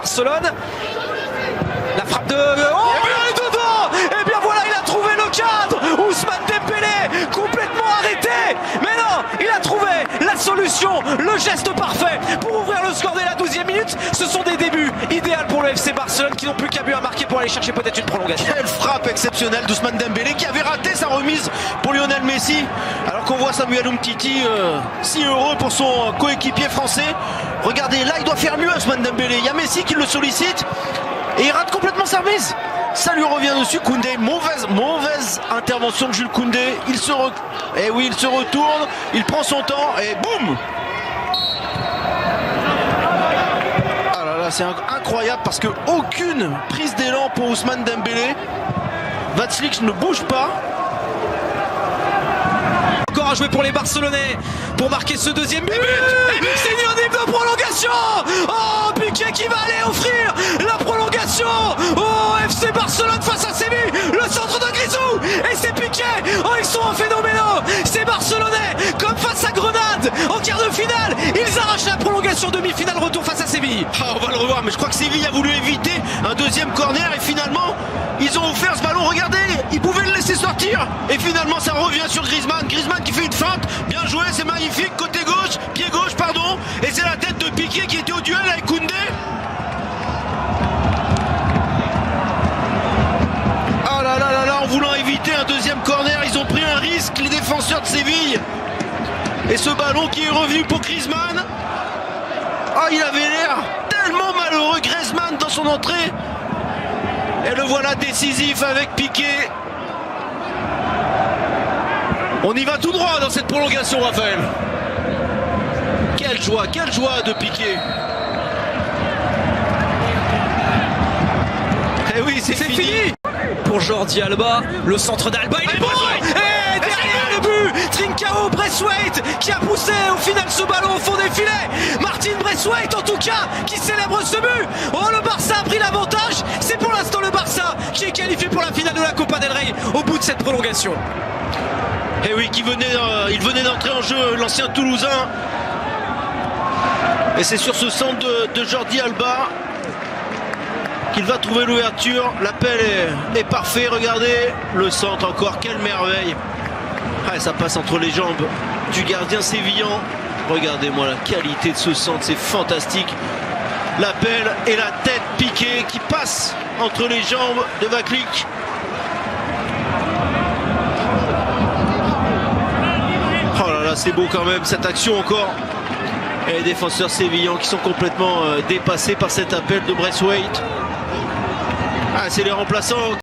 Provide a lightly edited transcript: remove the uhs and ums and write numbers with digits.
Barcelone. La frappe de... Oh, il est dedans. Et bien voilà, il a trouvé le cadre. Ousmane Dembélé, complètement arrêté. Mais non, il a trouvé la solution, le geste parfait pour ouvrir le score dès la 12e minute. Ce sont des débuts idéaux pour le FC Barcelone qui n'ont plus qu'un but à marquer pour aller chercher peut-être une prolongation. Quelle frappe exceptionnelle d'Ousmane Dembélé qui avait raté sa remise pour Lionel Messi. Alors qu'on voit Samuel Umtiti si heureux pour son coéquipier français. Regardez, là il doit faire mieux Ousmane Dembélé. Il y a Messi qui le sollicite et il rate complètement sa remise. Ça lui revient dessus. Koundé, mauvaise intervention de Jules Koundé. Il se retourne, il prend son temps et boum. Ah là là, c'est incroyable parce que aucune prise d'élan pour Ousmane Dembélé. Vaclík ne bouge pas. Encore à jouer pour les Barcelonais pour marquer ce deuxième but. C'est une de prolongation. Oh, Piqué qui va aller offrir la prolongation au FC Barcelone face à Séville. Le centre de Grisou et c'est Piqué. Oh, ils sont phénoménaux. C'est Barcelonais comme face à Grenade en quart de finale. Ils arrachent la prolongation, demi-finale, retour face à Séville. Ah, on va le revoir, mais je crois que Séville a voulu éviter un deuxième corner et finalement ils ont offert ce ballon. Regardez, ils pouvaient le laisser sortir et finalement ça revient sur Griezmann. Griezmann qui fait une feinte, bien joué, c'est magnifique, côté gauche, pied gauche pardon, et c'est la tête de Piqué qui était au duel avec Koundé. Ah là là là là, en voulant éviter un deuxième corner, ils ont pris un risque les défenseurs de Séville. Et ce ballon qui est revenu pour Griezmann. Ah, il avait l'air tellement malheureux Griezmann dans son entrée. Et le voilà décisif avec Piqué. On y va tout droit dans cette prolongation, Raphaël. Quelle joie de Piqué. Eh oui, c'est fini. Pour Jordi Alba, le centre d'Alba, il est bon. Et derrière le but, Trincao Braithwaite qui a poussé au final ce ballon au fond des filets. Martin Braithwaite en tout cas qui célèbre ce but. Oh, le Barça a pris l'avantage. C'est pour l'instant le Barça qui est qualifié pour la finale de la Copa del Rey au bout de cette prolongation. Et oui, il venait d'entrer en jeu, l'ancien Toulousain. Et c'est sur ce centre de Jordi Alba qu'il va trouver l'ouverture. L'appel est parfait. Regardez le centre encore, quelle merveille. Ah, ça passe entre les jambes du gardien sévillan. Regardez-moi la qualité de ce centre, c'est fantastique. L'appel et la tête Piqué qui passe entre les jambes de Vaclík. Oh là là, c'est beau quand même cette action encore. Et les défenseurs sévillans qui sont complètement dépassés par cet appel de Braithwaite. Ah, c'est les remplaçants